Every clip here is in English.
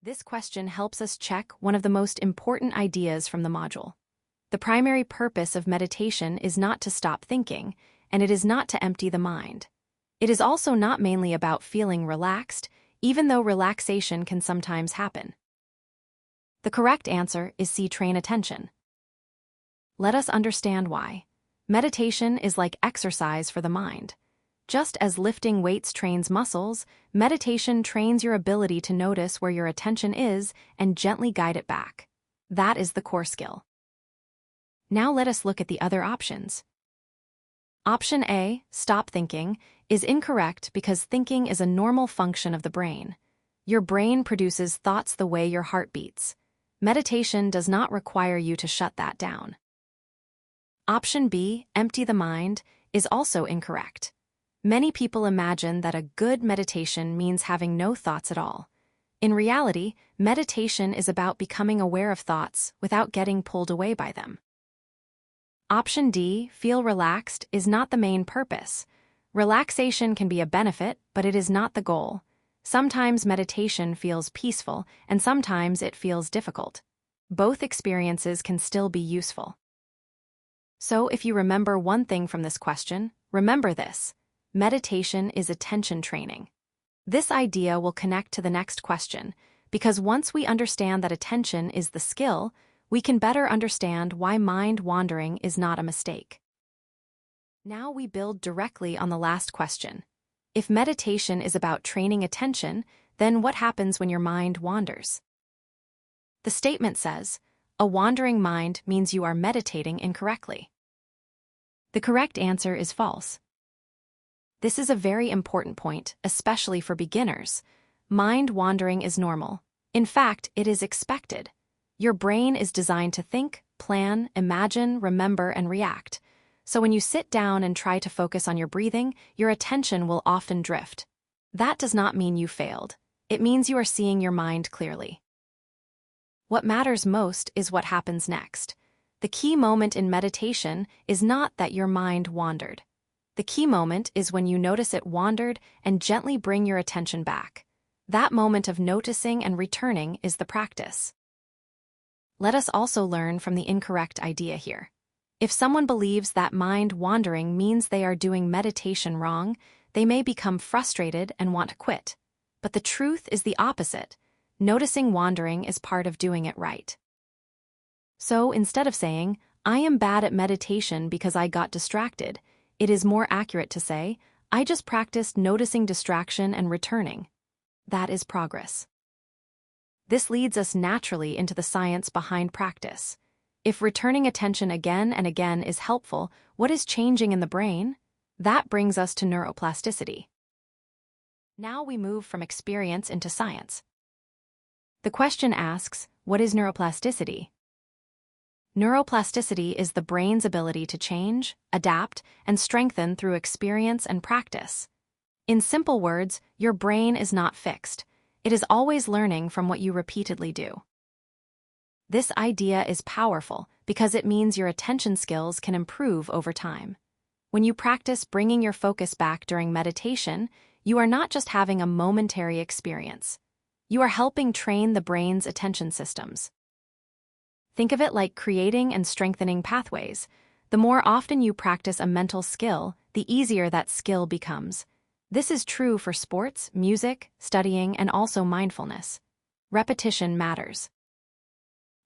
This question helps us check one of the most important ideas from the module. The primary purpose of meditation is not to stop thinking, and it is not to empty the mind. It is also not mainly about feeling relaxed, even though relaxation can sometimes happen. The correct answer is C, train attention. Let us understand why. Meditation is like exercise for the mind. Just as lifting weights trains muscles, meditation trains your ability to notice where your attention is and gently guide it back. That is the core skill. Now let us look at the other options. Option A, stop thinking, is incorrect because thinking is a normal function of the brain. Your brain produces thoughts the way your heart beats. Meditation does not require you to shut that down. Option B, empty the mind, is also incorrect. Many people imagine that a good meditation means having no thoughts at all. In reality, meditation is about becoming aware of thoughts without getting pulled away by them. Option D, feel relaxed, is not the main purpose. Relaxation can be a benefit, but it is not the goal. Sometimes meditation feels peaceful, and sometimes it feels difficult. Both experiences can still be useful. So if you remember one thing from this question, remember this. Meditation is attention training. This idea will connect to the next question, because once we understand that attention is the skill, we can better understand why mind wandering is not a mistake. Now we build directly on the last question. If meditation is about training attention, then what happens when your mind wanders? The statement says, a wandering mind means you are meditating incorrectly. The correct answer is false. This is a very important point, especially for beginners. Mind wandering is normal. In fact, it is expected. Your brain is designed to think, plan, imagine, remember, and react. So when you sit down and try to focus on your breathing, your attention will often drift. That does not mean you failed. It means you are seeing your mind clearly. What matters most is what happens next. The key moment in meditation is not that your mind wandered. The key moment is when you notice it wandered and gently bring your attention back. That moment of noticing and returning is the practice. Let us also learn from the incorrect idea here. If someone believes that mind wandering means they are doing meditation wrong, they may become frustrated and want to quit. But the truth is the opposite. Noticing wandering is part of doing it right. So instead of saying, I am bad at meditation because I got distracted, it is more accurate to say, I just practiced noticing distraction and returning. That is progress. This leads us naturally into the science behind practice. If returning attention again and again is helpful, what is changing in the brain? That brings us to neuroplasticity. Now we move from experience into science. The question asks, what is neuroplasticity? Neuroplasticity is the brain's ability to change, adapt, and strengthen through experience and practice. In simple words, your brain is not fixed. It is always learning from what you repeatedly do. This idea is powerful because it means your attention skills can improve over time. When you practice bringing your focus back during meditation, you are not just having a momentary experience. You are helping train the brain's attention systems. Think of it like creating and strengthening pathways. The more often you practice a mental skill, the easier that skill becomes. This is true for sports, music, studying, and also mindfulness. Repetition matters.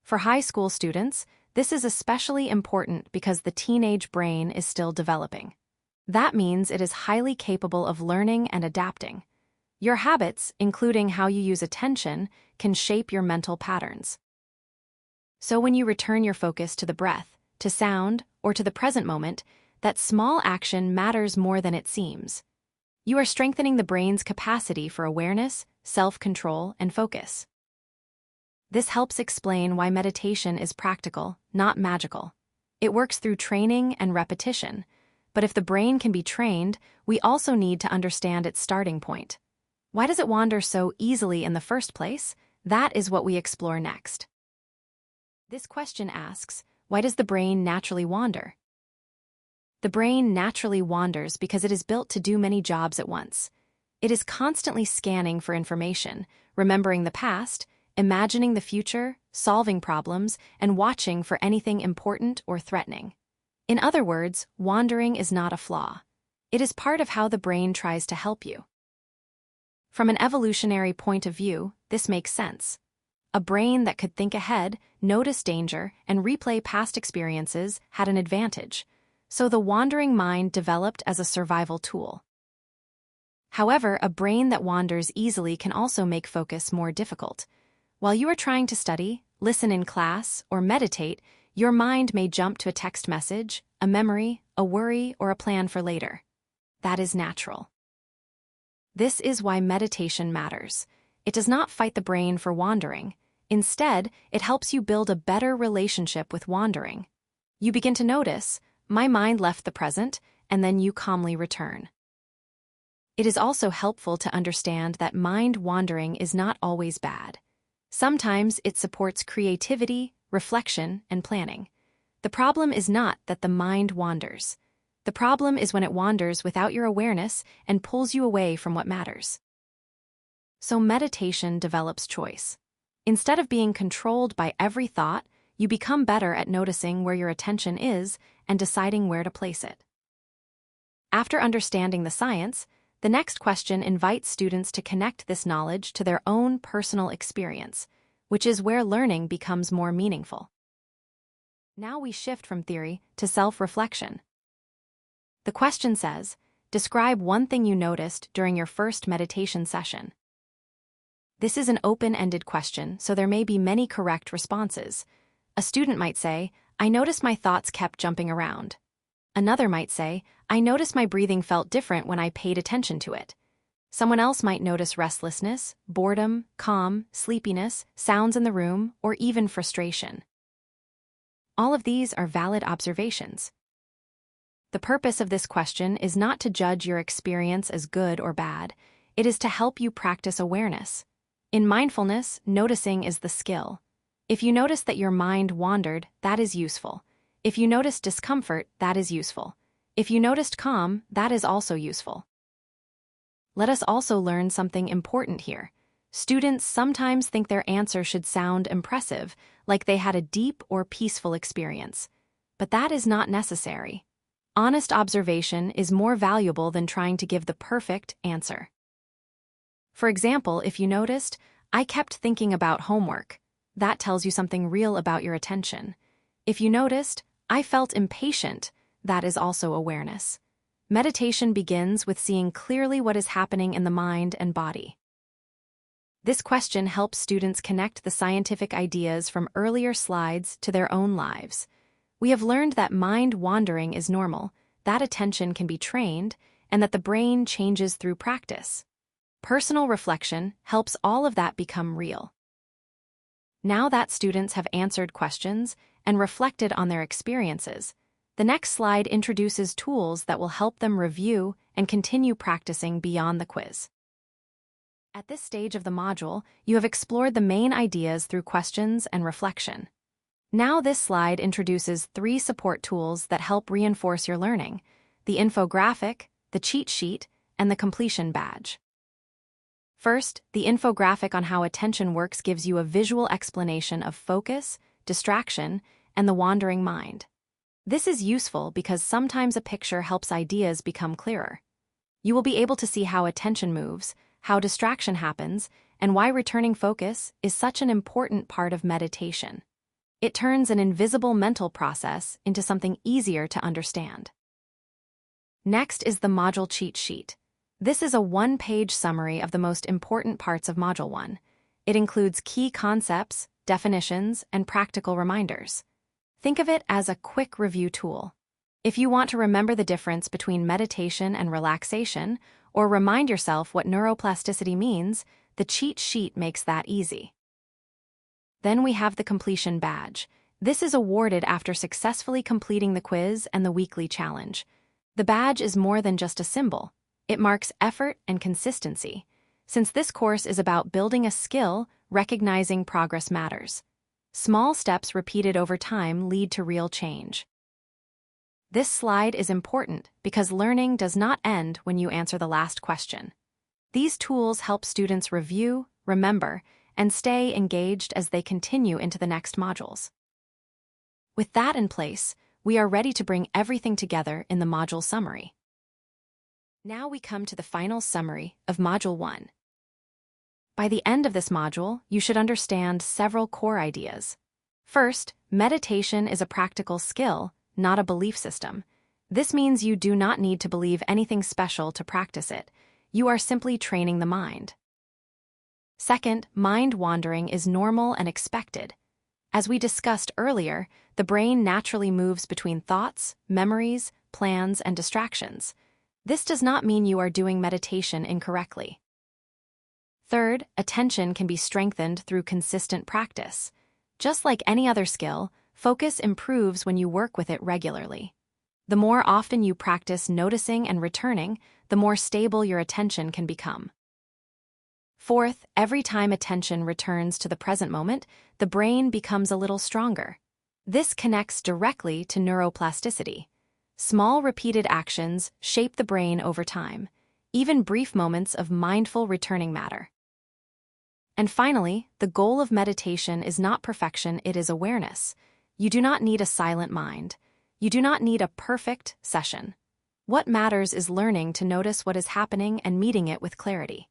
For high school students, this is especially important because the teenage brain is still developing. That means it is highly capable of learning and adapting. Your habits, including how you use attention, can shape your mental patterns. So when you return your focus to the breath, to sound, or to the present moment, that small action matters more than it seems. You are strengthening the brain's capacity for awareness, self-control, and focus. This helps explain why meditation is practical, not magical. It works through training and repetition, but if the brain can be trained, we also need to understand its starting point. Why does it wander so easily in the first place? That is what we explore next. This question asks, why does the brain naturally wander? The brain naturally wanders because it is built to do many jobs at once. It is constantly scanning for information, remembering the past, imagining the future, solving problems, and watching for anything important or threatening. In other words, wandering is not a flaw. It is part of how the brain tries to help you. From an evolutionary point of view, this makes sense. A brain that could think ahead, notice danger, and replay past experiences had an advantage, so the wandering mind developed as a survival tool. However, a brain that wanders easily can also make focus more difficult. While you are trying to study, listen in class, or meditate, your mind may jump to a text message, a memory, a worry, or a plan for later. That is natural. This is why meditation matters. It does not fight the brain for wandering. Instead, it helps you build a better relationship with wandering. You begin to notice, my mind left the present, and then you calmly return. It is also helpful to understand that mind wandering is not always bad. Sometimes it supports creativity, reflection, and planning. The problem is not that the mind wanders. The problem is when it wanders without your awareness and pulls you away from what matters. So meditation develops choice. Instead of being controlled by every thought, you become better at noticing where your attention is and deciding where to place it. After understanding the science, the next question invites students to connect this knowledge to their own personal experience, which is where learning becomes more meaningful. Now we shift from theory to self-reflection. The question says, describe one thing you noticed during your first meditation session. This is an open-ended question, so there may be many correct responses. A student might say, I noticed my thoughts kept jumping around. Another might say, I noticed my breathing felt different when I paid attention to it. Someone else might notice restlessness, boredom, calm, sleepiness, sounds in the room, or even frustration. All of these are valid observations. The purpose of this question is not to judge your experience as good or bad. It is to help you practice awareness. In mindfulness, noticing is the skill. If you notice that your mind wandered, that is useful. If you noticed discomfort, that is useful. If you noticed calm, that is also useful. Let us also learn something important here. Students sometimes think their answer should sound impressive, like they had a deep or peaceful experience. But that is not necessary. Honest observation is more valuable than trying to give the perfect answer. For example, if you noticed, I kept thinking about homework, that tells you something real about your attention. If you noticed, I felt impatient, that is also awareness. Meditation begins with seeing clearly what is happening in the mind and body. This question helps students connect the scientific ideas from earlier slides to their own lives. We have learned that mind wandering is normal, that attention can be trained, and that the brain changes through practice. Personal reflection helps all of that become real. Now that students have answered questions and reflected on their experiences, the next slide introduces tools that will help them review and continue practicing beyond the quiz. At this stage of the module, you have explored the main ideas through questions and reflection. Now this slide introduces 3 support tools that help reinforce your learning: the infographic, the cheat sheet, and the completion badge. First, the infographic on how attention works gives you a visual explanation of focus, distraction, and the wandering mind. This is useful because sometimes a picture helps ideas become clearer. You will be able to see how attention moves, how distraction happens, and why returning focus is such an important part of meditation. It turns an invisible mental process into something easier to understand. Next is the module cheat sheet. This is a 1-page summary of the most important parts of Module 1. It includes key concepts, definitions, and practical reminders. Think of it as a quick review tool. If you want to remember the difference between meditation and relaxation, or remind yourself what neuroplasticity means, the cheat sheet makes that easy. Then we have the completion badge. This is awarded after successfully completing the quiz and the weekly challenge. The badge is more than just a symbol. It marks effort and consistency. Since this course is about building a skill, recognizing progress matters. Small steps repeated over time lead to real change. This slide is important because learning does not end when you answer the last question. These tools help students review, remember, and stay engaged as they continue into the next modules. With that in place, we are ready to bring everything together in the module summary. Now we come to the final summary of Module 1. By the end of this module, you should understand several core ideas. First, meditation is a practical skill, not a belief system. This means you do not need to believe anything special to practice it. You are simply training the mind. Second, mind wandering is normal and expected. As we discussed earlier, the brain naturally moves between thoughts, memories, plans, and distractions. This does not mean you are doing meditation incorrectly. Third, attention can be strengthened through consistent practice. Just like any other skill, focus improves when you work with it regularly. The more often you practice noticing and returning, the more stable your attention can become. Fourth, every time attention returns to the present moment, the brain becomes a little stronger. This connects directly to neuroplasticity. Small repeated actions shape the brain over time. Even brief moments of mindful returning matter. And finally, the goal of meditation is not perfection, it is awareness. You do not need a silent mind. You do not need a perfect session. What matters is learning to notice what is happening and meeting it with clarity.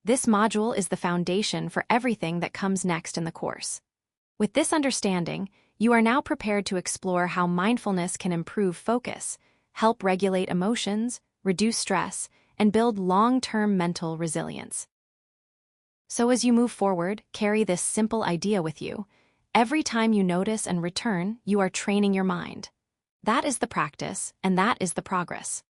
This module is the foundation for everything that comes next in the course. With this understanding, you are now prepared to explore how mindfulness can improve focus, help regulate emotions, reduce stress, and build long-term mental resilience. So as you move forward, carry this simple idea with you. Every time you notice and return, you are training your mind. That is the practice, and that is the progress.